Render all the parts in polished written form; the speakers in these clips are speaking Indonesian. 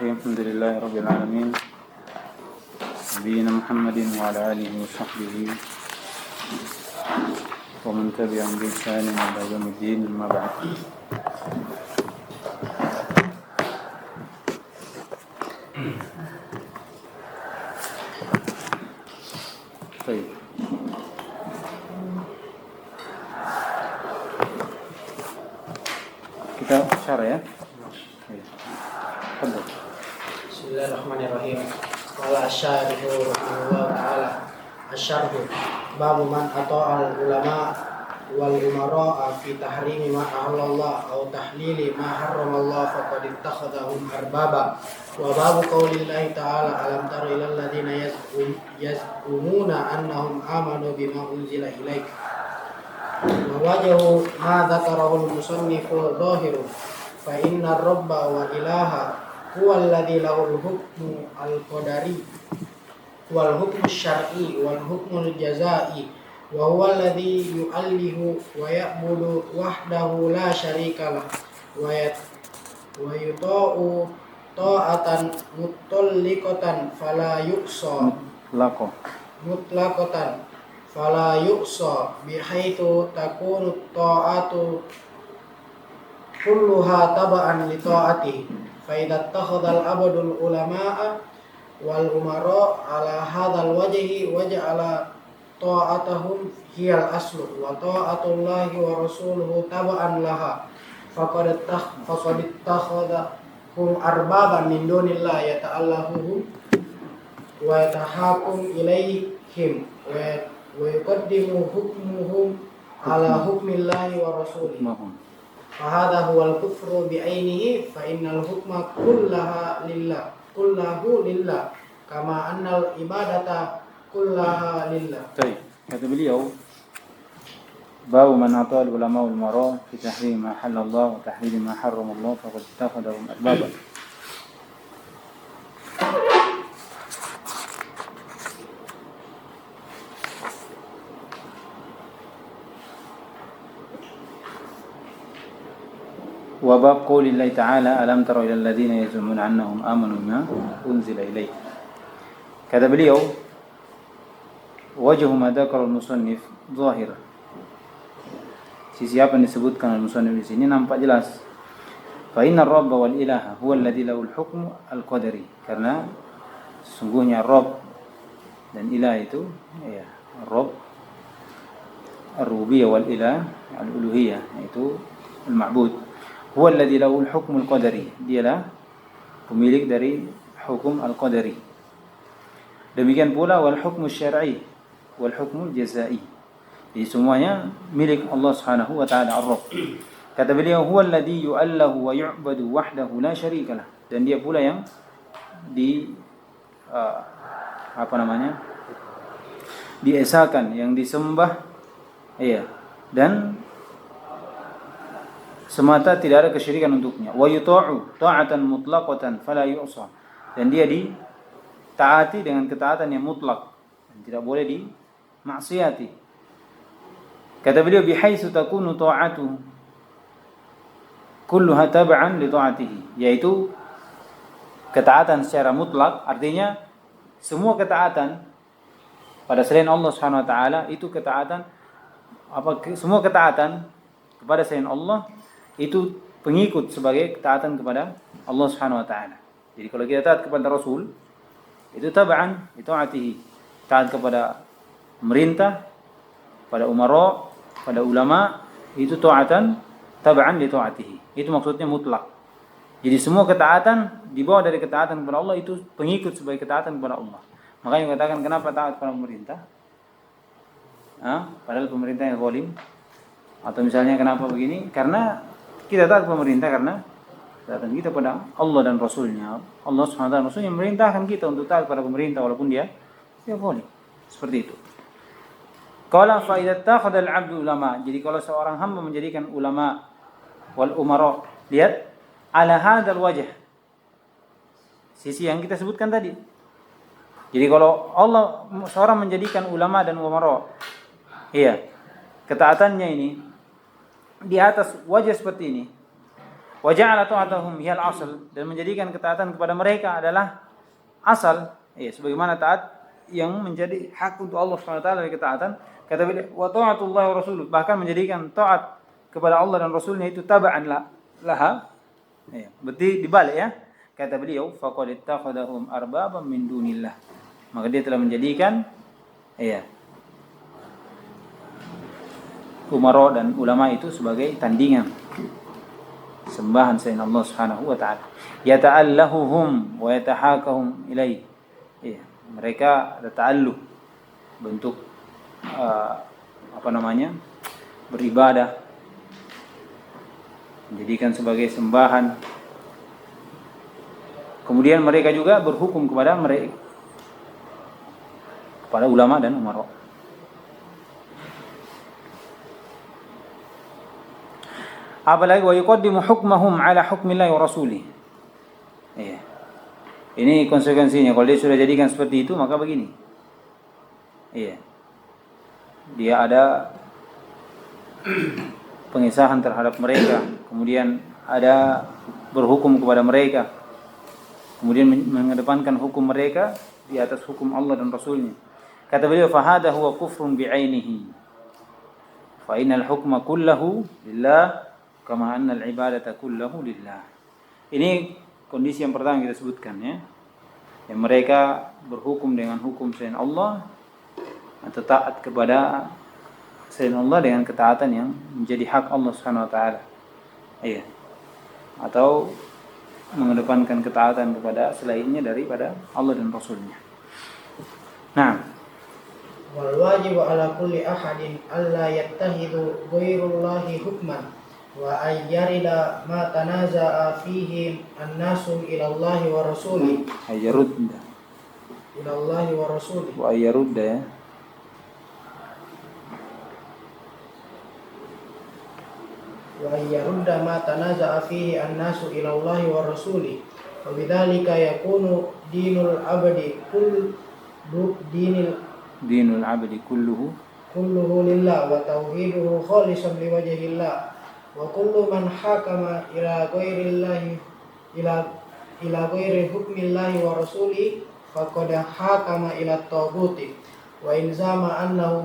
Bismillahirrahmanirrahim. Alhamdulillahirrabbil nabiyina Muhammadin wa ala alihi wa sahbihi wa man tabi'ahum bi ihsanin ila yaumiddin, amma ba'd. Baik. Kita syarah ya. Bismillahirrahmanirrahim. Qala asy-syarihu rahimahullah ta'ala. Asy-syarhu babu man ata'al ulama wal umara fi tahrimi ma ahallallah aw tahlili ma harramallah faqad ittakhadhahum arbaba. Wa babu qaulillahi ta'ala alam tara ilal ladzina yaz'umuna annahum amanu bima unzila ilaika. Wa wajhu ma dzakarahu al-musannifu dhahiru fa inna ar-rabba wa ilaha huwa alladhi lahul hukmu al-qadari wal hukmu syar'i wal hukmu al-jazai wa huwa alladhi yu'allihu wa ya'budu wahdahu la syarika lah wa yuta'u ta'atan mutlaqatan fala yuqsa mutlaqatan fala yuqsa bihaitsu takunu ta'atu kulluha taba'an li ta'atihi. Faidat takhadhal abadul ulama'a wal umara ala hadzal wajhi waja'ala ta'atuhum hiyal aslu wa ta'atullahi wa rasuluhu taba'an laha faqad ittakhadhahum arbaban min dunillahi yata'allahu wa yatahakum ilaihim wa yuqaddimu hukmuhum ala hukmillahi wa rasulihi. Fahadha huwal kufru bi'ainihi fa innal hukma kullahu lillah kama annal ibadata kullaha lillah. Baik, kata beliau babu man ata'al ulama wal umara fi tahrim ma halallah wa tahlil ma harramallah faqad ittakhadhahum arbaba. Wa bab qoulillahi ta'ala alam tara ilal ladzina yaz'umuna annahum amanu bima unzila ilaik. Kata beliau wajhu ma dzakara al-musannif zahir. Sisi apa yang disebutkan al-musannif di sini nampak jelas. Fa inna ar-rabba wal ilaha huwa alladzi lahu al-hukmu al-qadari. Karena sungguhnya Rabb dan ilah itu ya Rabb ar-rububiyyah wal ilah al-uluhiyyah, yaitu al-ma'bud. Huwa alladzi lahu al-hukmu al-qadari. Dialah pemilik dari hukum al-qadari. Demikian pula wal hukmu syar'i wal hukmu jazai. Jadi semuanya milik Allah Subhanahu wa taala ar-Rabb. Kata beliau huwa alladzi yu'allahu wa yu'badu wahdahu la syarika lah. Dan dia pula yang diesakan, yang disembah dan semata tidak ada kesyirikan untuknya. Wa yuta'u ta'atan mutlaqatan fala yu'sa. Dan dia ditaati dengan ketaatan yang mutlak dan tidak boleh dimaksiati. Kata beliau bihaitsu takunu ta'atu kulluha tab'an li ta'atihi, yaitu ketaatan secara mutlak artinya semua ketaatan pada selain Allah Subhanahu wa taala itu ketaatan semua ketaatan kepada selain Allah itu pengikut sebagai ketaatan kepada Allah Subhanahu wa taala. Jadi kalau kita taat kepada Rasul itu tab'an itu atihi, taat kepada pemerintah, pada umara, pada ulama itu taatan tab'an li taatihi. Itu maksudnya mutlak. Jadi semua ketaatan di bawah dari ketaatan kepada Allah itu pengikut sebagai ketaatan kepada Allah. Makanya katakan kenapa taat kepada pemerintah? Padahal pemerintah yang zalim. Atau misalnya kenapa begini? Karena kita taat pemerintah karena ketaatan kita pada Allah dan Rasulnya. Allah SWT Rasulnya memerintahkan kita untuk taat pada pemerintah walaupun dia boleh. Seperti itu. Qala fa idza takhadha al-'abdu ulama. Jadi kalau seorang hamba menjadikan ulama wal umara, lihat ala hadzal wajh. Sisi yang kita sebutkan tadi. Jadi kalau Allah seorang menjadikan ulama dan umara, ketaatannya ini di atas wajah seperti ini, Wa ja'ala ta'atahum hiyal asal, dan menjadikan ketaatan kepada mereka adalah asal. Ya, sebagaimana taat yang menjadi hak untuk Allah SWT dari ketaatan. Kata beliau, wa ta'atullah wa rasuluh, bahkan menjadikan taat kepada Allah dan Rasulnya itu taba'an laha. Ya, berarti dibalik ya. Kata beliau, faqad ittakhadhahum arbaban min dunillah. Maka dia telah menjadikan umara dan ulama itu sebagai tandingan, sembahan selain Allah Subhanahu wa taala. Yata'allahuhum wa yatahakahum ilaih. Ya, mereka ada ta'alluh, bentuk beribadah, menjadikan sebagai sembahan. Kemudian mereka juga berhukum kepada ulama dan umara. Apalagi wa yuqaddimu hukmahum ala hukmillahi wa rasulih. Iya. Ini konsekuensinya, kalau dia sudah jadikan seperti itu maka begini. Iya. Dia ada pengisahan terhadap mereka, kemudian ada berhukum kepada mereka, kemudian mengedepankan hukum mereka di atas hukum Allah dan Rasulnya. Kata beliau, fahada huwa kufrun bi'ainihi, fa innal hukma kullahu lillah kama anna al-ibadata kullahu lillah. Ini kondisi yang pertama kita sebutkan ya. Yang mereka berhukum dengan hukum selain Allah atau taat kepada selain Allah dengan ketaatan yang menjadi hak Allah Subhanahu wa taala. Iya. Atau mengedepankan ketaatan kepada selainnya daripada Allah dan Rasulnya. Nah, wal wajibu ala kulli ahadin alla yattahidu ghairullahi hukman wa ayyarida ma tanaza'a fihi an-nasu ila Allah wa rasulih. Ayyarudda Ila Allah wa rasulih. Wa ayyarudda ya. Wa ayyarudda ma tanaza'a fihi an-nasu ila Allah wa rasulih. Wa bidzalika yakunu dinul abdi dinul abdi kulluhu lillah wa tauhiduhu khalisan liwajhillah. Wa kullu man hakama ila ghairillahi ila ghairi hukmillahi wa rasuli faqad hakama ila taghuti wa in zama annahu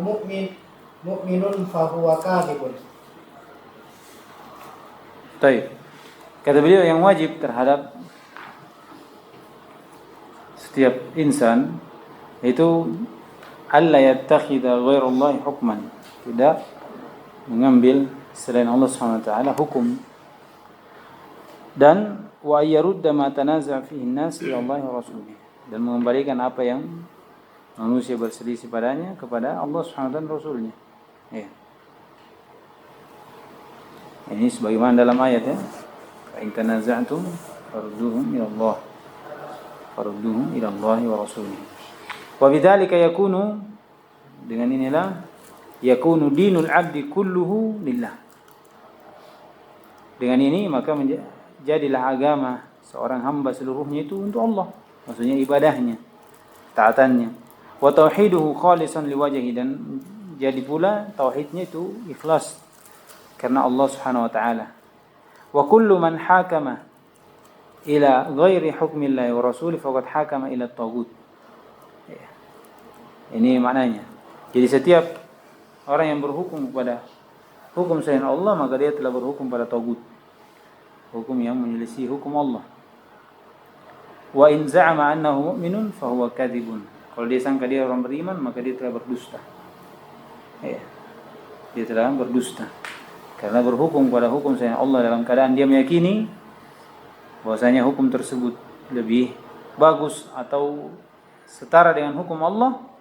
mu'minun fa huwa kadhibun. Baik. Kata beliau, yang wajib terhadap setiap insan itu alla yattakhidha ghairallahi hukman, tidak mengambil selain Allah SWT hukum, dan wa yarudda ma tanaza' fihi an-nas ila Allah wa rasulih, dan mengembalikan apa yang manusia berselisih padanya kepada Allah SWT dan Rasulnya. Ya. Ini sebagaimana dalam ayat ya, fa in tanaza'tum farudduhum ila Allah wa rasulih. Wa bidzalika yakunu, dengan inilah yakunu dinul abdi kulluhu lillah. Dengan ini maka jadilah agama seorang hamba seluruhnya itu untuk Allah, maksudnya ibadahnya, taatannya. Wa tauhiduhu khalisan liwajhi, dan jadi pula tauhidnya itu ikhlas karena Allah Subhanahu wa taala. Wa kullu man hakama ila ghairi hukmillahi wa rasulih faqad hakama ila at-taghut. Ini maknanya. Jadi setiap orang yang berhukum kepada hukum selain Allah maka dia telah berhukum pada taghut, hukum yang menyelisih hukum Allah. Wa in za'ama annahu mu'minun fa huwa kadzibun. Kalau dia sangka dia orang beriman maka dia telah berdusta. Ya. Dia telah berdusta karena berhukum kepada hukum selain Allah dalam keadaan dia meyakini bahwasanya hukum tersebut lebih bagus atau setara dengan hukum Allah.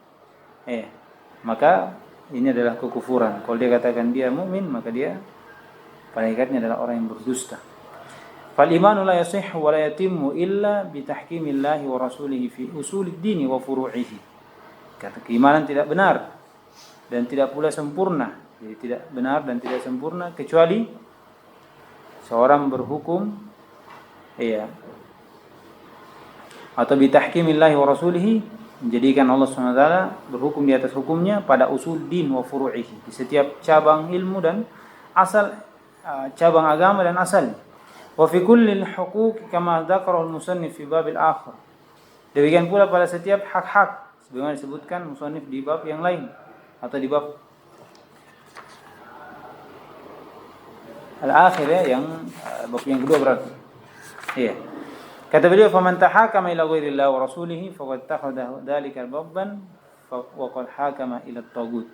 Maka ini adalah kekufuran. Kalau dia katakan dia mukmin maka dia pada hakikatnya adalah orang yang berdusta. Fal imanu la yasihhu wa la yatimmu illa bi tahkimillahi wa rasulihi fi usulid dini wa furu'ihi. Kata keimanan tidak benar dan tidak pula sempurna. Jadi tidak benar dan tidak sempurna kecuali seorang berhukum atau bi tahkimillahi wa rasulihi, menjadikan Allah SWT berhukum di atas hukumnya pada usul din wa furu'ihi, di setiap cabang ilmu dan asal cabang agama dan asal. Wa fi kullil huquq kama dzakara al-musannif fi babil akhir. Demikian pula pada setiap hak-hak sebagaimana disebutkan musannif di bab yang lain atau di bab al-akhir ya, yang bab yang kedua berarti. Iya. Kata beliau, "Faman tahakama ila ghairillah wa rasulih faqad takhadha dzalika babban wa qad hakama ila at-taghut."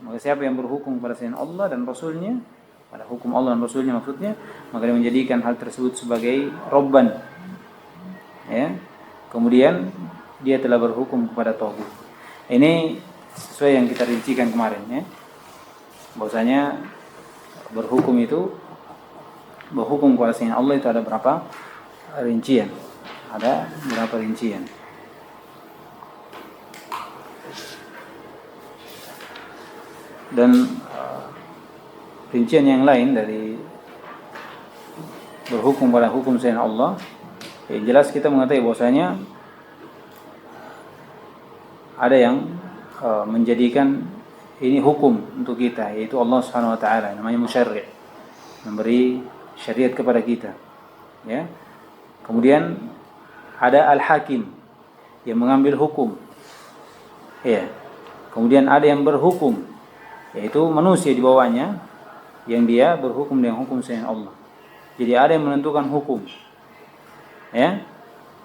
Maka siapa yang berhukum kepada selain Allah dan Rasulnya, pada hukum Allah dan Rasulnya maksudnya, maka dia menjadikan hal tersebut sebagai robban. Ya. Kemudian dia telah berhukum kepada taghut. Ini sesuai yang kita rincikan kemarin ya. Bahwasanya berhukum kepada selain Allah itu ada berapa rincian? Ada berapa rincian? Dan rincian yang lain dari berhukum pada hukum selain Allah, ya jelas kita mengetahui bahwasanya ada yang menjadikan ini hukum untuk kita, yaitu Allah Subhanahu wa taala, namanya musyarri', memberi syariat kepada kita. Ya. Kemudian ada al-hakim yang mengambil hukum. Ya. Kemudian ada yang berhukum, yaitu manusia di bawahnya yang dia berhukum dengan hukum selain Allah. Jadi ada yang menentukan hukum. Ya.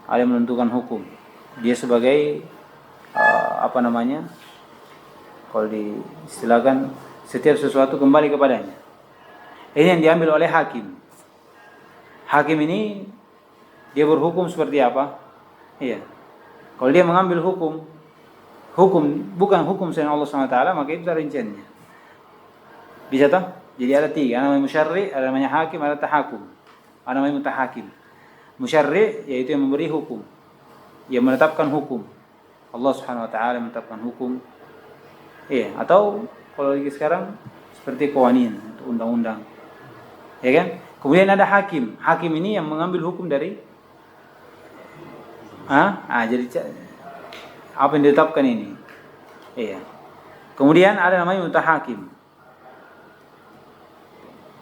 Ada yang menentukan hukum. Dia sebagai kalau diistilahkan setiap sesuatu kembali kepadanya. Ini yang diambil oleh hakim. Hakim ini dia berhukum seperti apa? Iya. Kalau dia mengambil hukum bukan hukum selain Allah SWT, maka itu rinciannya. Bisa tak? Jadi ada tiga, ada namanya musyarri', ada namanya hakim, ada tahakum. Ada namanya mutahakim. Musyarri' yaitu yang memberi hukum, yang menetapkan hukum. Allah Subhanahu wa taala menetapkan hukum. Iya, atau kalau lagi sekarang seperti qawanin, undang-undang. Ya kan? Kemudian ada hakim. Hakim ini yang mengambil hukum dari jadi apa yang ditetapkan ini. Iya. Kemudian ada namanya mutahakim.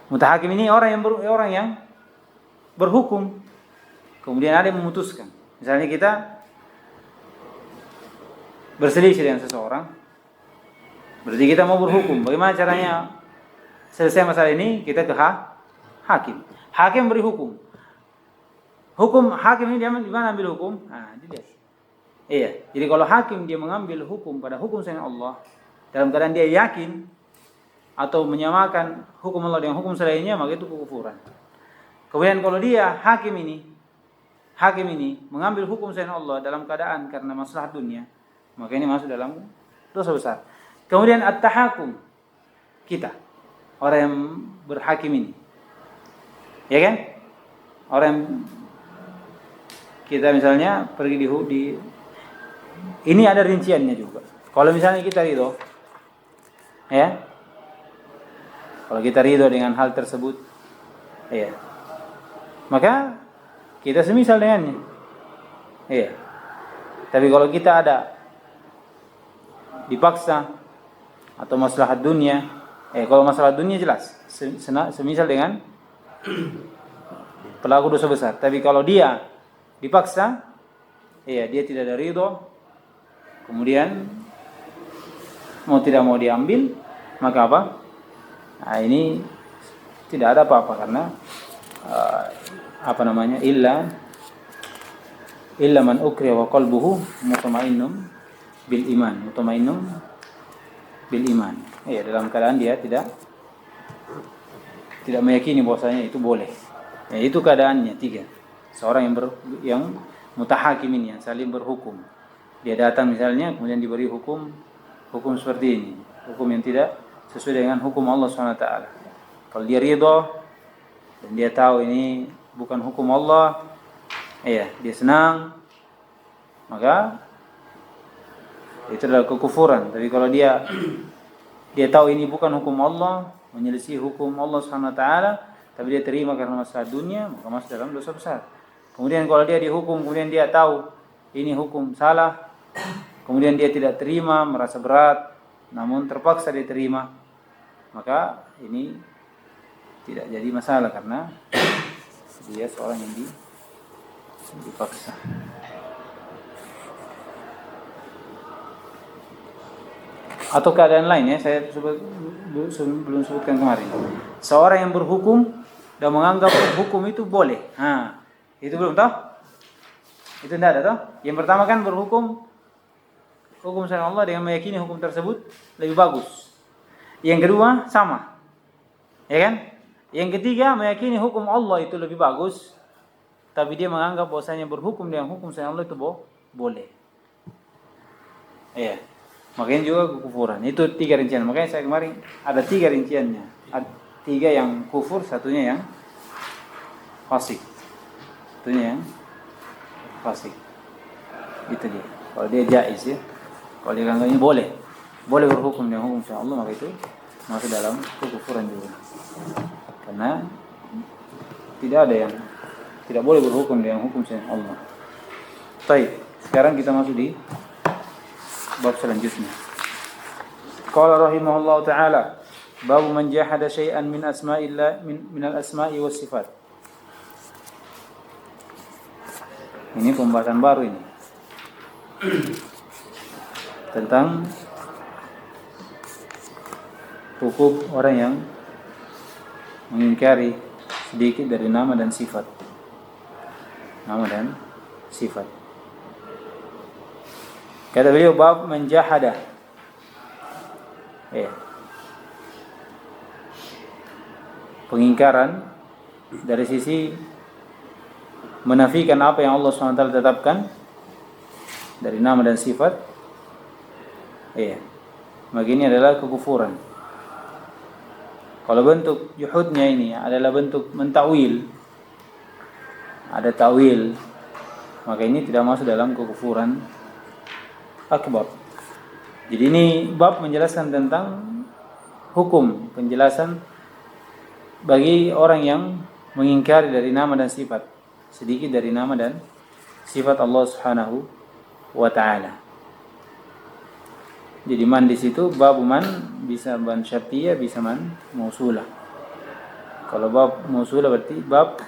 Mutahakim ini orang yang berhukum. Kemudian ada yang memutuskan. Misalnya kita berselisih dengan seseorang, berarti kita mau berhukum. Bagaimana caranya selesai masalah ini? Kita ke hakim. Hakim beri hukum. Hukum hakim ini dia di mana ambil hukum? Dilihat. Iya. Jadi kalau hakim dia mengambil hukum pada hukum selain Allah dalam keadaan dia yakin atau menyamakan hukum Allah dengan hukum selainnya, maka itu kekufuran. Kemudian kalau dia hakim ini mengambil hukum selain Allah dalam keadaan karena masalah dunia, maka ini masuk dalam dosa besar. Kemudian at-tahakum, kita orang yang berhakim ini, ya kan? Orang yang kita misalnya pergi di ini ada rinciannya juga. Kalau misalnya kita ridho, ya, kalau kita ridho dengan hal tersebut, ya, maka kita semisal dengannya, ya. Tapi kalau kita ada dipaksa atau maslahat dunia, kalau masalah dunia jelas semisal dengan pelaku dosa besar. Tapi kalau dia dipaksa, dia tidak ada ridho, kemudian mau tidak mau diambil, maka apa? Ini tidak ada apa-apa karena illa man ukriha wa qalbuhu mutmainnun bil iman. Dalam keadaan dia tidak meyakini bahwasanya itu boleh. Itu keadaannya tiga. Seorang yang mutahakim ini, yang saling berhukum. Dia datang misalnya kemudian diberi hukum seperti ini, hukum yang tidak sesuai dengan hukum Allah SWT. Kalau dia ridho dan dia tahu ini bukan hukum Allah, dia senang, maka itu adalah kekufuran. Tapi kalau dia tahu ini bukan hukum Allah, menyelisih hukum Allah SWT, tapi dia terima karena masalah dunia, maka masuk dalam dosa besar. Kemudian kalau dia dihukum, kemudian dia tahu ini hukum salah, kemudian dia tidak terima, merasa berat, namun terpaksa dia terima, maka ini tidak jadi masalah karena dia seorang yang dipaksa. Atau keadaan lain ya, saya belum sebutkan kemarin. Seorang yang berhukum dan menganggap hukum itu boleh. Itu belum tahu? Itu tidak ada tahu? Yang pertama kan berhukum hukum syariat Allah dengan meyakini hukum tersebut lebih bagus. Yang kedua sama. Ya kan? Yang ketiga meyakini hukum Allah itu lebih bagus, tapi dia menganggap bahwasanya berhukum dengan hukum syariat Allah itu boleh. Iya. Makanya juga kekufuran. Itu 3 rincian. Makanya saya kemarin ada 3 rinciannya. 3 yang kufur, satunya yang fasik. Satunya yang fasik. Itu dia. Kalau dia jaiz ya. Kalau dia anggapnya boleh berhukum dengan hukum syariat Allah, maka itu masuk dalam kekufuran juga. Karena tidak ada yang tidak boleh berhukum dengan hukum syariat Allah. Baik, sekarang kita masuk di bab selanjutnya. Qala rahimahullahu taala, bab man jahada syai'an min asma'illah min al-asma'i was sifat. Ini pembahasan baru ini. Tentang hukum orang yang mengingkari sedikit dari nama dan sifat. Nama dan sifat. Kata beliau bab menjahada. Pengingkaran dari sisi menafikan apa yang Allah SWT tetapkan dari nama dan sifat. Maka ini adalah kekufuran. Kalau bentuk juhudnya ini adalah bentuk mentakwil, ada takwil, maka ini tidak masuk dalam kekufuran akbar. Jadi ini bab menjelaskan tentang hukum, penjelasan bagi orang yang mengingkari dari nama dan sifat, sedikit dari nama dan sifat Allah Subhanahu wa taala. Jadi man di situ bab man bisa man syartiyah, bisa man mausulah. Kalau bab mausulah berarti bab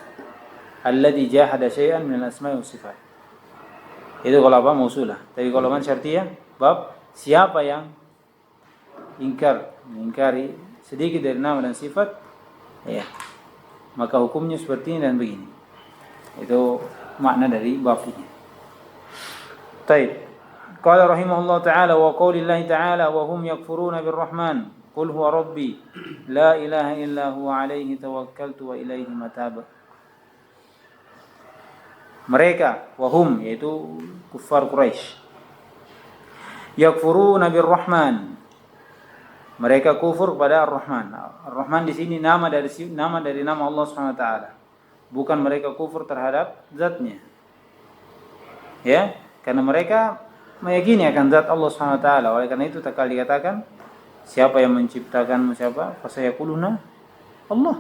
alladzi jahada syai'an min al-asma'i was sifat. Itu kalau apa mausulah. Tapi kalau man syartiyah bab siapa yang mengingkari sedikit dari nama dan sifat, maka hukumnya seperti ini dan begini. Itu makna dari bab ini. Baik. Qala rahimahullah ta'ala wa qaulillahi ta'ala wa hum yakfuruna birrahman qul huwa rabbi la ilaha illa huwa alaihi tawakkaltu wa ilaihi matab. Mereka wahum yaitu kuffar Quraisy yakfuruna birrahman, mereka kufur kepada Ar-Rahman. Ar-Rahman di sini nama dari nama Allah Subhanahu wa taala. Bukan mereka kufur terhadap zatnya. Ya, karena mereka meyakini akan zat Allah Subhanahu wa taala. Oleh karena itu tak kali dikatakan siapa yang menciptakan siapa? Fasayaquluna Allah.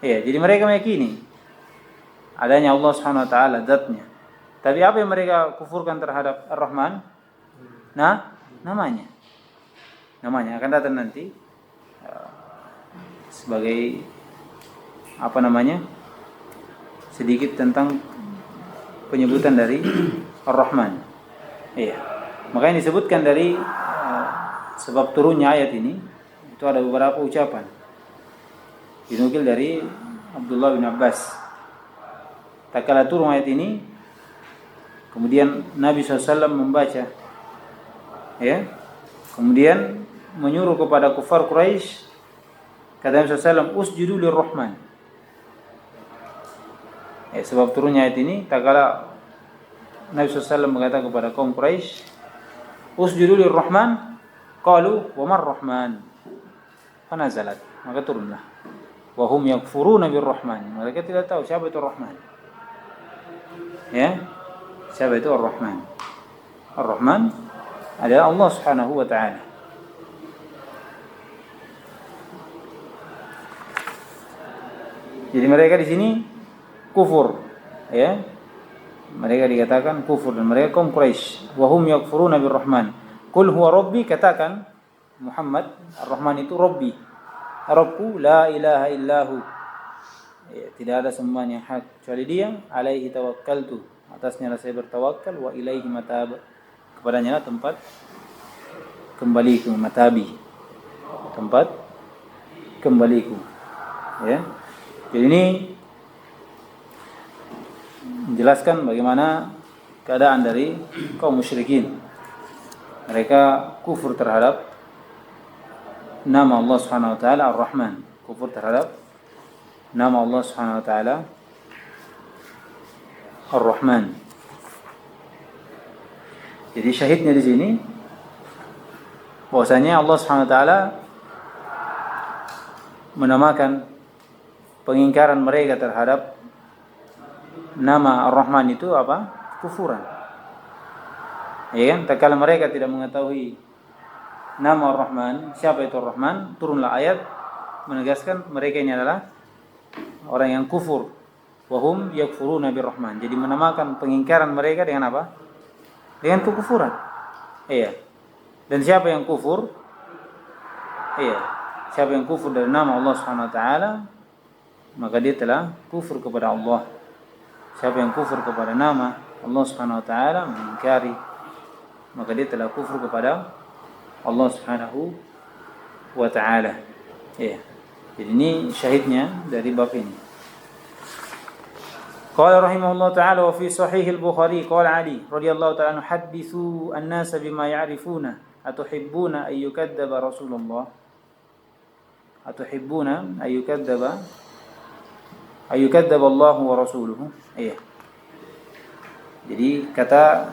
Ya, jadi mereka meyakini adanya Allah Subhanahu wa taala zatnya. Tapi apa yang mereka kufurkan terhadap Ar-Rahman? Namanya akan datang nanti sebagai apa namanya? Sedikit tentang penyebutan dari Ar-Rahman. Makanya disebutkan dari sebab turunnya ayat ini itu ada beberapa ucapan. Dinukil dari Abdullah bin Abbas. Tatkala turun ayat ini, kemudian Nabi SAW membaca, kemudian menyuruh kepada kufar Quraisy, kata Nabi SAW, usjudu lirrahman. Sebab turunnya ayat ini, tatkala Nabi SAW mengatakan kepada kaum Quraisy, usjudu lirrahman, qalu wa mar rahman, fanazalat, maka turunlah wa hum yakfuruna birrahman. Mereka tidak tahu siapa itu Rahman. Siapa itu Ar-Rahman? Ar-Rahman adalah Allah Subhanahu wa taala. Jadi mereka di sini kufur, mereka dikatakan kufur dan mereka kaum Quraisy. Wa hum yakfuruna birrahman. Qul huwa rabbi, katakan Muhammad, Ar-Rahman itu Rabbi. Rabbku la ilaha illahu. Ya, tidak ada sembahan yang hak kecuali Dia. Alaihi tawakkaltu, atasnya lah saya bertawakal. Wa ilaihi matab, kepadanya lah tempat kembaliku. Matabi, tempat kembaliku. Ya. Jadi ini menjelaskan bagaimana keadaan dari kaum musyrikin. Mereka kufur terhadap nama Allah Subhanahu wa taala Ar-Rahman, kufur terhadap nama Allah Subhanahu wa taala Ar-Rahman. Jadi syahidnya di sini bahwasanya Allah Subhanahu wa taala menamakan pengingkaran mereka terhadap nama Ar-Rahman itu apa? Kufuran. Ya kan? Tatkala mereka tidak mengetahui nama Ar-Rahman, siapa itu Ar-Rahman, turunlah ayat menegaskan mereka ini adalah orang yang kufur. Wahum yakfuruna bir-Rahman. Jadi menamakan pengingkaran mereka dengan apa? Dengan kekufuran. Iya. Dan siapa yang kufur? Iya. Siapa yang kufur dari nama Allah Subhanahu wa taala, maka dia telah kufur kepada Allah. Siapa yang kufur kepada nama Allah Subhanahu wa taala, mengingkari, maka dia telah kufur kepada Allah Subhanahu wa taala. Ya. Jadi ini syahidnya dari bab ini. Qala rahimahullah ta'ala wa fi sahih al-Bukhari qala Ali radhiyallahu ta'ala anhu hadithu an-nas bima ya'rifuna atuhibbuna ay yukadzdzaba Rasulullah atuhibbuna ay yukadzdzaba Allah wa rasuluhu. Iya. Jadi kata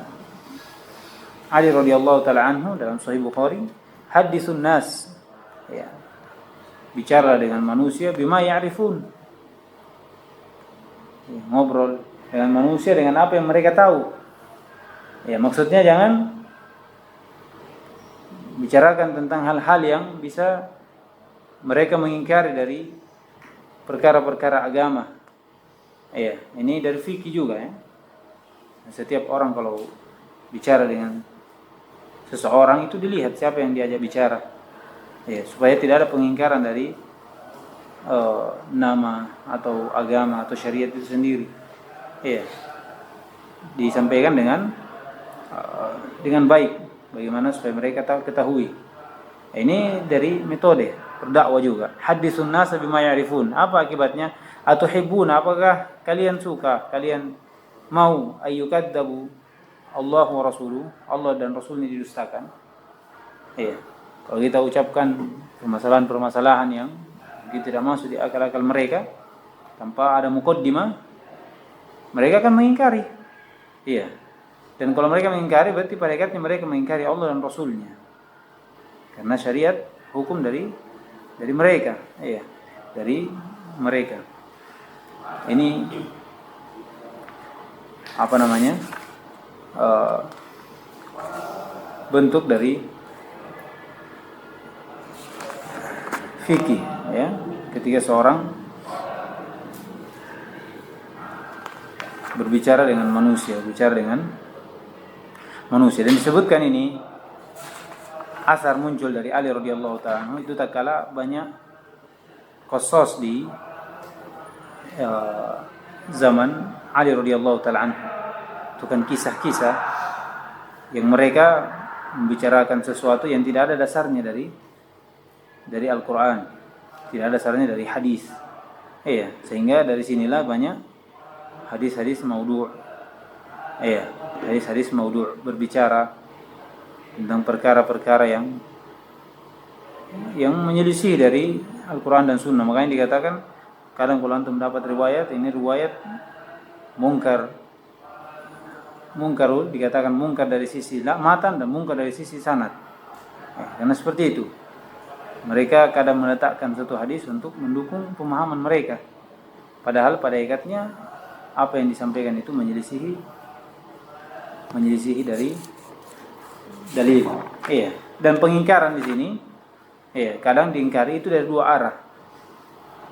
Ali radhiyallahu ta'ala anhu dalam Sahih Bukhari, haditsun nas, ya, bicara dengan manusia bima ya'rifun, ya, ngobrol dengan manusia dengan apa yang mereka tahu. Ya, maksudnya jangan bicarakan tentang hal-hal yang bisa mereka mengingkari dari perkara-perkara agama. Ya, ini dari fikih juga ya. Setiap orang kalau bicara dengan seseorang itu dilihat siapa yang diajak bicara, ya, supaya tidak ada pengingkaran dari nama atau agama atau syariat itu sendiri. Ya, disampaikan dengan baik, bagaimana supaya mereka ketahui. Ini dari metode berdakwah juga. Haditsun nas bima ya'rifun. Apa akibatnya? Atuhibbuna, apakah kalian suka, kalian mau ayyukadzabu Allah wa rasuluhu, Allah dan Rasulnya didustakan. Iya. Kalau kita ucapkan permasalahan-permasalahan yang tidak masuk di akal-akal mereka tanpa ada muqaddimah, mereka akan mengingkari. Iya. Dan kalau mereka mengingkari berarti pada hakikatnya mereka mengingkari Allah dan Rasulnya. Karena syariat hukum dari mereka. Iya. Dari mereka. Ini apa namanya? Bentuk dari fikih, ya, ketika seorang berbicara dengan manusia, dan disebutkan ini asar muncul dari Ali radhiyallahu ta'ala itu tatkala banyak qasas di zaman Ali radhiyallahu ta'ala anhu. Itu kan kisah-kisah yang mereka membicarakan sesuatu yang tidak ada dasarnya dari Al-Quran, tidak ada dasarnya dari hadis. Iya, sehingga dari sinilah banyak hadis-hadis maudhu'. Iya, hadis-hadis maudhu' berbicara tentang perkara-perkara yang menyelisih dari Al-Quran dan Sunnah. Makanya dikatakan kadang kalau antum dapat riwayat, ini riwayat mungkarul, dikatakan mungkar dari sisi matan dan mungkar dari sisi sanad. Karena seperti itu. Mereka kadang meletakkan satu hadis untuk mendukung pemahaman mereka. Padahal pada hakikatnya apa yang disampaikan itu menyelisihi dari dalil. Iya. Dan pengingkaran di sini, iya, kadang diingkari itu dari dua arah.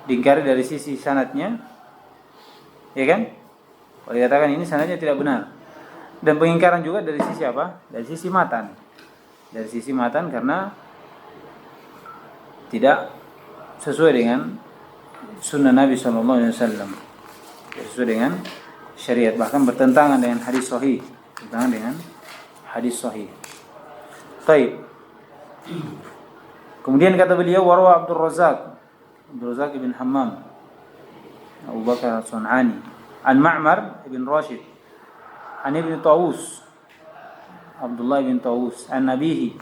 Diingkari dari sisi sanadnya, ya kan? Kalau dikatakan ini sanadnya tidak benar. Dan pengingkaran juga dari sisi apa? Dari sisi matan. Dari sisi matan karena tidak sesuai dengan sunnah Nabi SAW, sesuai dengan syariat, bahkan bertentangan dengan hadis sahih, Baik. Kemudian kata beliau, warwa Abdul Razak ibn Hammam, Abu Bakar As-Sun'ani, an Ma'mar ibn Rashid, an ibn Tawus, Abdullah ibn Tawus, an Nabihi,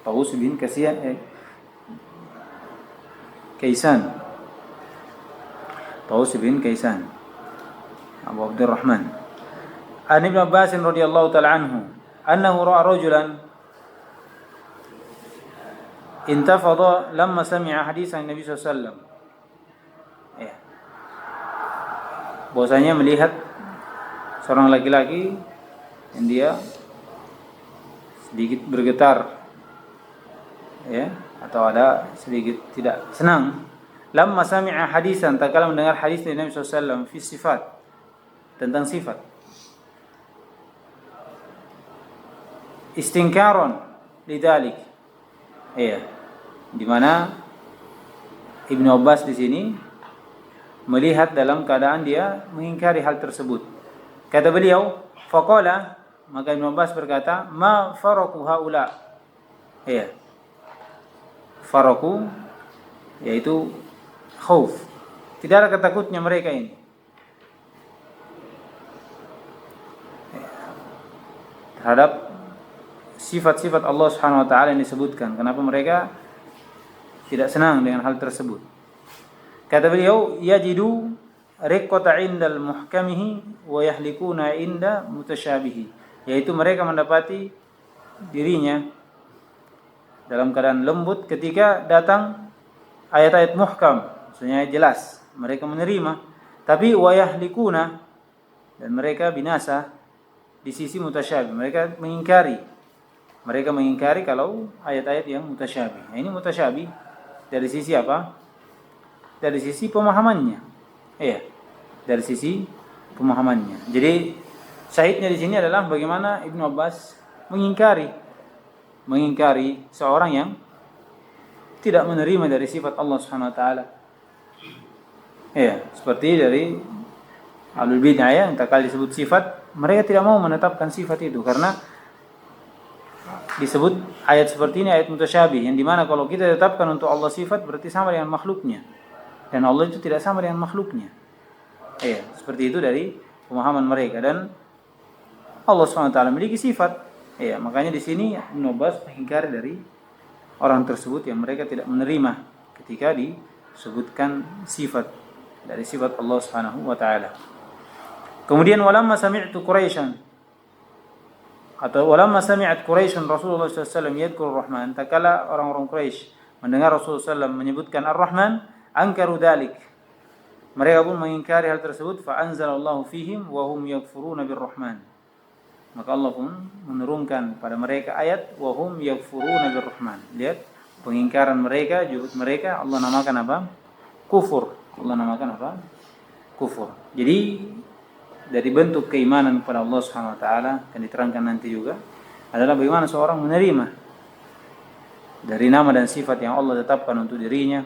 Tawus bin Kaisan, Abu Abdurrahman, an Ibn Abbas radhiyallahu ta'ala anhu, annahu ra'a rajulan intafadha lamma sami'a hadisan Nabi sallallahu alaihi wasallam. Ya. Bahwasanya melihat seorang laki-laki yang dia sedikit bergetar, ya, atau ada sedikit tidak senang. Lamma sami'a hadisan, tatkala mendengar hadis dari Nabi sallallahu alaihi wasallam fi sifat, tentang sifat. Istinkaron lidzalik. Iya. Di mana Ibnu Abbas di sini melihat dalam keadaan dia mengingkari hal tersebut. Kata beliau, faqala, maka Ibnu Abbas berkata, ma faraku haula. Iya. Faraku yaitu khauf. Tidak ada ketakutnya mereka ini. Terhadap sifat-sifat Allah Subhanahu wa taala yang disebutkan. Kenapa mereka tidak senang dengan hal tersebut? Kata beliau, yajidu riqqata 'indal muhkamihi wa yahlikuna 'inda mutasyabihi. Yaitu mereka mendapati dirinya dalam keadaan lembut ketika datang ayat-ayat muhkam, maksudnya jelas, mereka menerima, tapi wa yahlikuna, dan mereka binasa di sisi mutasyabih, mereka mengingkari kalau ayat-ayat yang mutasyabih. Nah, ini mutasyabih dari sisi apa? Dari sisi pemahamannya. Iya, dari sisi pemahamannya. Jadi syahidnya di sini adalah bagaimana Ibnu Abbas mengingkari seorang yang tidak menerima dari sifat Allah Subhanahu wa taala. Iya, seperti dari Ahlul Bid'ah yang tak kali disebut sifat, mereka tidak mau menetapkan sifat itu karena disebut ayat seperti ini ayat mutasyabih, yang dimana kalau kita tetapkan untuk Allah sifat berarti sama dengan makhluknya, dan Allah itu tidak sama dengan makhluknya. Iya, seperti itu dari pemahaman mereka. Dan Allah SWT memiliki sifat. Iya, makanya di sini Ibnu Abbas mengingkari dari orang tersebut yang mereka tidak menerima ketika disebutkan sifat dari sifat Allah Subhanahu wa taala. Kemudian walamma sami'tu Quraisyan, atau walamma sami'at Quraisyun Rasulullah sallallahu alaihi wasallam yadhkur Ar-Rahman, takala orang-orang Quraisy mendengar Rasulullah sallallahu alaihi wasallam menyebutkan Ar-Rahman, angkaru dalik, mereka pun mengingkari hal tersebut. Fa anzalallahu fihim wa hum yakfuruna bir-Rahman, maka Allah pun menurunkan pada mereka ayat wa hum yakfuruna bir-Rahman. Lihat pengingkaran mereka, juhud mereka, Allah namakan apa? Kufur. Allah namakan apa? Kufur. Jadi dari bentuk keimanan kepada Allah Subhanahu wa taala yang diterangkan nanti juga adalah bagaimana seorang menerima dari nama dan sifat yang Allah tetapkan untuk dirinya.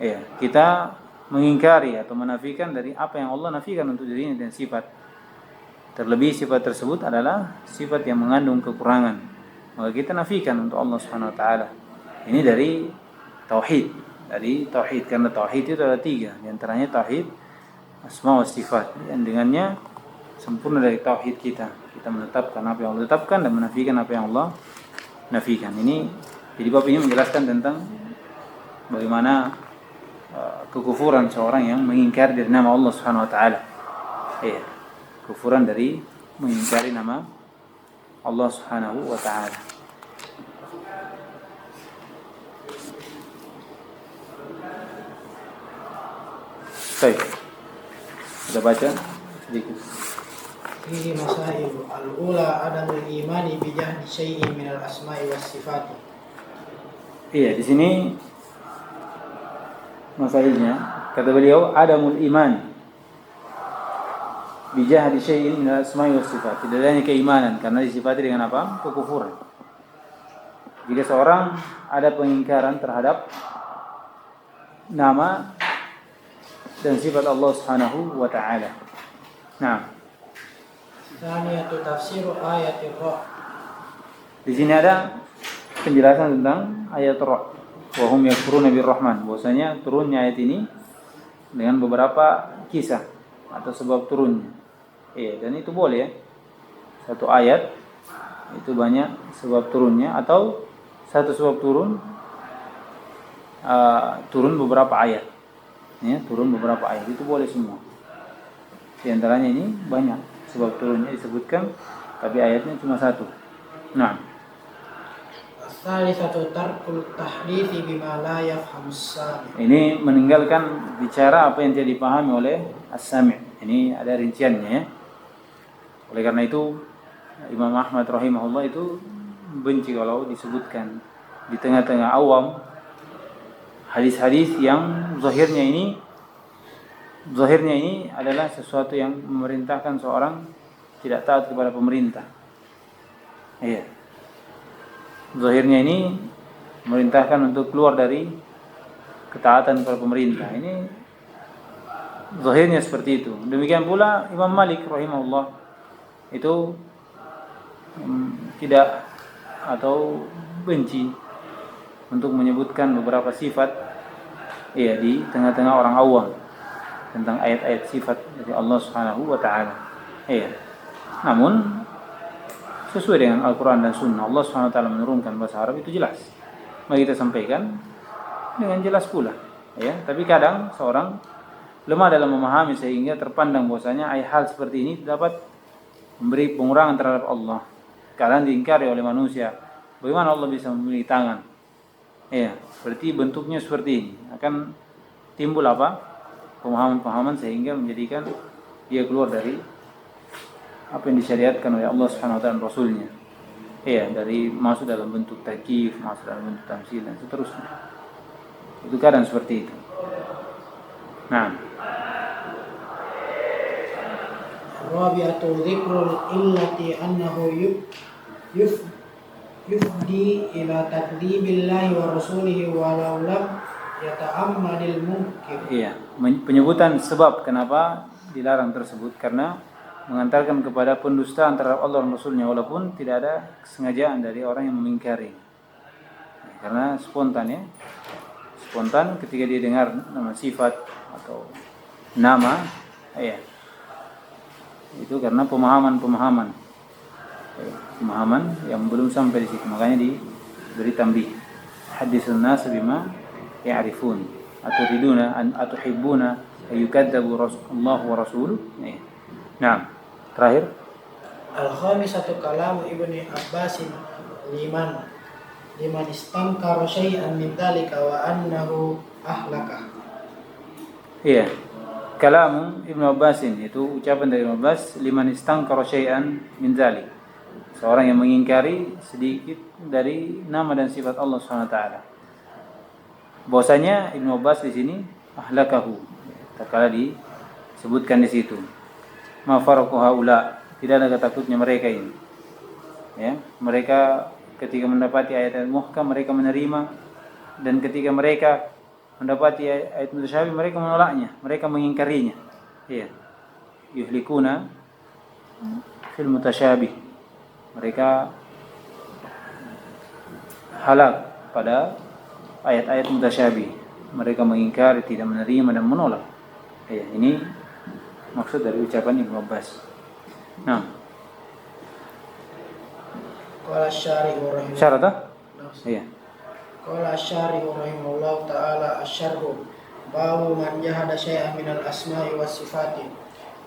Ya, kita mengingkari atau menafikan dari apa yang Allah nafikan untuk dirinya dan sifat. Terlebih sifat tersebut adalah sifat yang mengandung kekurangan, maka kita nafikan untuk Allah Subhanahu wa taala. Ini dari tauhid. Karena tauhid itu ada 3, di antaranya tauhid asma wa sifat, yang dengannya sempurna dari tauhid kita menetapkan apa yang Allah tetapkan dan menafikan apa yang Allah nafikan. Ini jadi bab ini menjelaskan tentang bagaimana kekufuran seorang yang mengingkari dari nama Allah Subhanahu wa taala. Iya, kufuran dari mengingkari nama Allah Subhanahu wa taala. Baik. Kita baca sedikit. Fihi masail. Al-ula adamul imani bi jahdi syai'in minal asma'i was sifat. Iya, di sini masailnya kata beliau adamul iman bi jahdi syai'in minal asma'i was sifat. Tidak adanya keimanan karena disifati dengan apa? Kekufuran. Jika seorang ada pengingkaran terhadap nama dan sifat Allah Subhanahu wa taala. Nah, Tsaniyatu tafsiru ayatir Ra. di sini ada penjelasan tentang ayat Ra. Wa hum yakfuruna birrahman. Bahwasanya turunnya ayat ini dengan beberapa kisah atau sebab turunnya. Iya, dan itu boleh ya. Satu ayat itu banyak sebab turunnya, atau satu sebab turun turun beberapa ayat. Ya, turun beberapa ayat itu boleh semua. Di antaranya ini banyak sebab turunnya disebutkan, tapi ayatnya cuma satu. Nah, As-salisatu tarkul tahdithi bima la yafhamus sami'. ini meninggalkan bicara apa yang tidak dipahami oleh as-sami'. Ini ada rinciannya ya. Oleh karena itu Imam Ahmad rahimahullah itu benci kalau disebutkan di tengah-tengah awam hadis-hadis yang zahirnya ini adalah sesuatu yang memerintahkan seorang tidak taat kepada pemerintah. Iya. Zahirnya ini memerintahkan untuk keluar dari ketaatan kepada pemerintah. Ini zahirnya seperti itu. Demikian pula Imam Malik rahimahullah itu tidak atau benci untuk menyebutkan beberapa sifat ya di tengah-tengah orang awam tentang ayat-ayat sifat dari Allah Subhanahu wa taala. Iya. Namun sesuai dengan Al-Qur'an dan Sunnah, Allah Subhanahu wa taala menurunkan bahasa Arab itu jelas. Mari kita sampaikan dengan jelas pula, ya. Tapi kadang seorang lemah dalam memahami sehingga terpandang bahwasanya hal seperti ini dapat memberi pengurangan terhadap Allah. Kadang diingkari oleh manusia. Bagaimana Allah bisa memiliki tangan? Ya, berarti bentuknya seperti ini. Akan timbul apa? Pemahaman-pemahaman sehingga menjadikan dia keluar dari apa yang disyariatkan oleh Allah Subhanahu wa taala dan Rasulnya. Iya, dari masuk dalam bentuk takyif, masuk dalam bentuk tamtsil dan seterusnya. Itu kadang seperti itu. Nah, Rabi'atu dzikrul illati annahu yufdi ila takdzibillahi wa rasulihi walau lam yata'ammadil munkir. iya, penyebutan sebab kenapa dilarang tersebut karena mengantarkan kepada pendustaan terhadap Allah dan Rasulnya walaupun tidak ada kesengajaan dari orang yang mengingkari. Karena spontan ya. Spontan ketika dia dengar nama sifat atau nama, ya. Itu karena pemahaman yang belum sampai di situ. Makanya diberi tambih. Hadisun nas bima ya'rifun. Aturiduna an atuhibbuna ayyukadzabu Allah wa rasuluh. Nah, terakhir Al-khamisatu kalamu Ibnu Abbas liman istankara syai'an min dzalika wa annahu ahlaka. iya. Kalam Ibnu Abbasin itu ucapan dari Ibnu Abbas liman istankara syai'an min dzalik. Seorang yang mengingkari sedikit dari nama dan sifat Allah Subhanahu wa taala. Bahwasanya Ibnu Abbas di sini ahlakahu. Tatkala disebutkan di situ. Ma faraqu haula, tidak ada takutnya mereka ini. Ya, mereka ketika mendapati ayat-ayat muhkam mereka menerima, dan ketika mereka mendapati ayat mutasyabih mereka menolaknya, mereka mengingkarinya. Iya. Yuhlikuna fil mutasyabih. Mereka halak pada ayat-ayat mutasyabih. Mereka mengingkari, tidak menerima dan menolak. Iya, ini maksud dari ucapan Ibnu Abbas. Nah, Qala asy-syari'u rahimahullah. syarat ah? Iya. Qala asy-syari'u rahimahullah ta'ala asy-syarhu babu man jahada syai'an minal asma'i was sifati.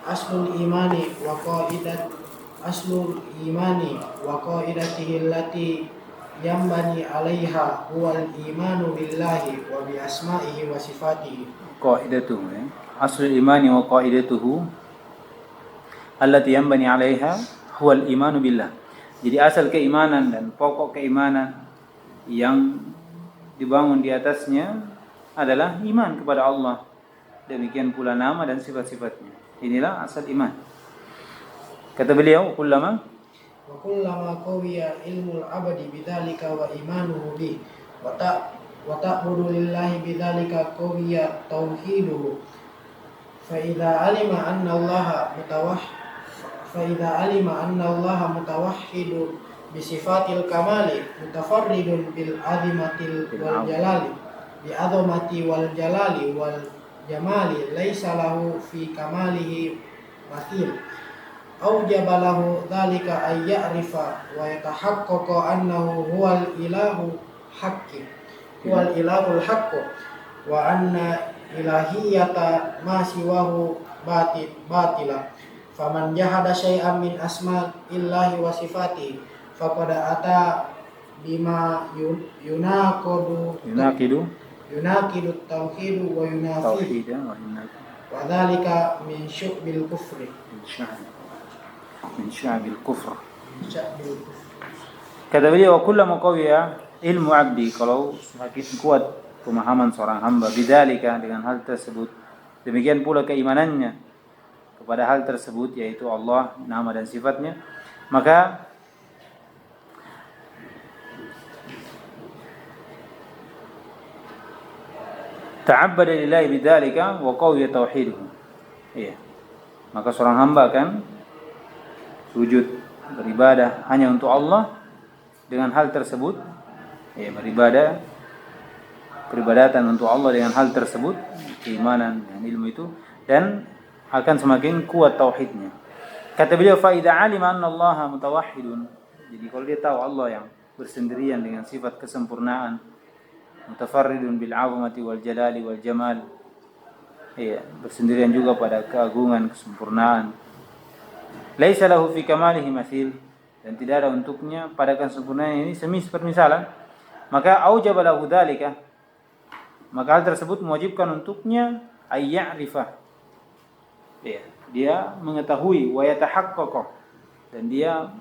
Aslul imani wa qaidatihi allati yambani 'alaiha huwal imanu billahi wa bi asma'ihi wa sifatihi. Qaidatuhu ya. Aslul imani wa qaidatuhu allati yanbani 'alaiha huwal imanu billah. Jadi asal keimanan dan pokok keimanan yang dibangun di atasnya adalah iman kepada Allah. Demikian pula nama dan sifat-sifatnya. Inilah asal iman. Kata beliau, kullama qawiya ilmul abadi bidzalika wa imanuhu bi wa ta'budu lillahi bidzalika qawiya tauhiduhu فإذا علم أن الله فإذا علم أن الله متوحد بصفات الكمال متفرد بالعظمة والجلال بعظمة والجلال والجمال ليس له في كماله مثيل أوجب له ذلك أن يعرف ويتحقق أنه هو الإله الحق وأن إلهية ما سواه باطلة فمن جحد شيئا من أسماء الله وصفاته فقد أتى بما يناقض التوحيد وينافيه وذلك من شعب الكفر Kata beliau, wa kullama qawiya ilmu abdi, kalau semakin kuat pemahaman seorang hamba bidzalika, dengan hal tersebut, demikian pula keimanannya kepada hal tersebut, yaitu Allah, nama dan sifatnya, maka ta'abbada lillahi bidzalika wa qawiya tauhiduhu. Iya. Maka seorang hamba akan sujud, beribadah hanya untuk Allah dengan hal tersebut, ya, beribadah, peribadatan untuk Allah dengan hal tersebut, keimanan dan ilmu itu, dan akan semakin kuat tauhidnya. Kata beliau, fa idza alima anna Allah mutawahhidun, jadi kalau dia tahu Allah yang bersendirian dengan sifat kesempurnaan, mutafarridun bil 'azamati wal jalali wal jamal, ya, bersendirian juga pada keagungan, kesempurnaan, laisa lahu fi kamalihi mathil, dan tidak ada untuknya pada kesempurnaan ini permisalan, maka aujaba lahu dzalika, maka hal tersebut mewajibkan untuknya ayya'rifa, ya, dia mengetahui, wa yatahaqqaq, dan dia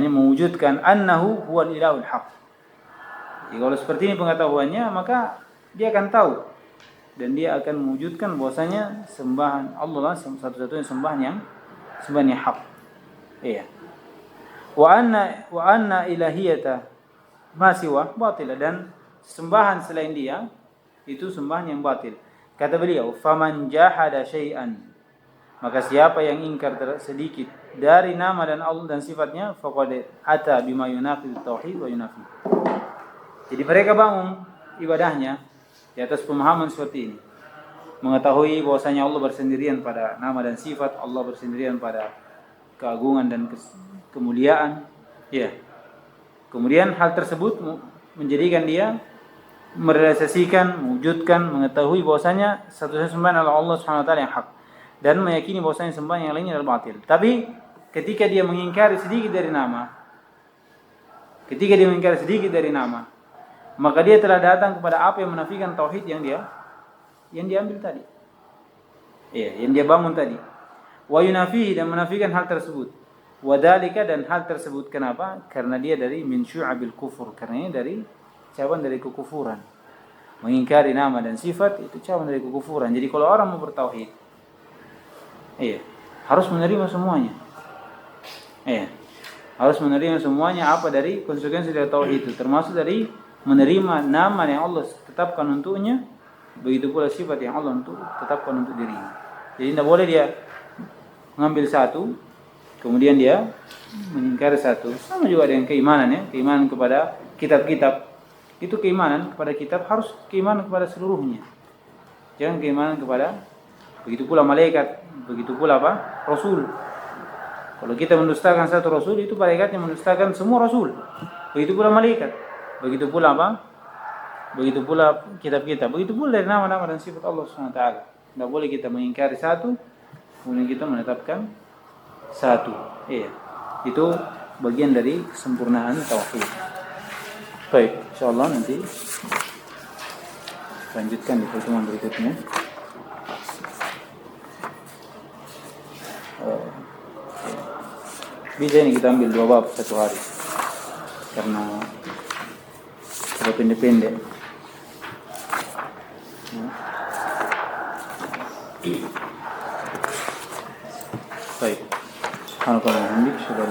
mewujudkan annahu huwal ilahul haq. Jadi kalau seperti ini pengetahuannya, maka dia akan tahu dan dia akan mewujudkan bahwasanya sembahan Allah lah satu-satunya sembahan yang hak. Iya. Wa anna ilahiyata ma siwa batil, dan sembahan selain dia itu sembahan yang batil. Kata beliau, faman jahada syai'an, maka siapa yang ingkar sedikit dari nama dan Allah dan sifatnya, faqad ata bima yunaqidu tauhid wa yunafi. Jadi mereka bangun ibadahnya di atas pemahaman seperti ini, mengetahui bahwasanya Allah bersendirian pada nama dan sifat, Allah bersendirian pada keagungan dan kemuliaan, ya. Kemudian hal tersebut menjadikan dia merealisasikan, mewujudkan, mengetahui bahwasanya satu-satunya sembahan adalah Allah Subhanahu wa taala yang hak, dan meyakini bahwasanya sembahan yang lainnya adalah batil. Tapi ketika dia mengingkari sedikit dari nama, maka dia telah datang kepada apa yang menafikan tauhid yang dia ambil tadi. Iya, yang dia bangun tadi. Wa yunafihi, dan menafikan hal tersebut. Wa dzalika, dan hal tersebut kenapa? Karena dia dari min syu'abil kufur, karena ini dari cabang dari kekufuran. Mengingkari nama dan sifat itu cabang dari kekufuran. Jadi kalau orang mau bertauhid, iya, harus menerima semuanya. Iya. Harus menerima semuanya apa dari konsekuensi dari tauhid itu, termasuk dari menerima nama yang Allah tetapkan untuknya, begitu pula sifat yang Allah tetapkan untuk dirinya. Jadi tidak boleh dia mengambil satu, kemudian dia mengingkari satu. Sama juga dengan keimanan, ya, keimanan kepada kitab-kitab. Itu keimanan kepada kitab harus keimanan kepada seluruhnya. Jangan keimanan kepada, begitu pula malaikat, begitu pula Rasul. Kalau kita mendustakan satu Rasul, itu malaikatnya mendustakan semua Rasul. Begitu pula malaikat. Begitu pula Begitu pula kitab-kitab. Begitu pula dari nama-nama dan sifat Allah SWT. Tidak boleh kita mengingkari satu, kemudian kita menetapkan satu. Iya. Itu bagian dari kesempurnaan tauhid. Baik, insyaallah nanti lanjutkan di pertemuan berikutnya. Bisa ini kita ambil 2 bab satu hari, karena sudah pendek-pendek. Baik. Alhamdulillah, sudah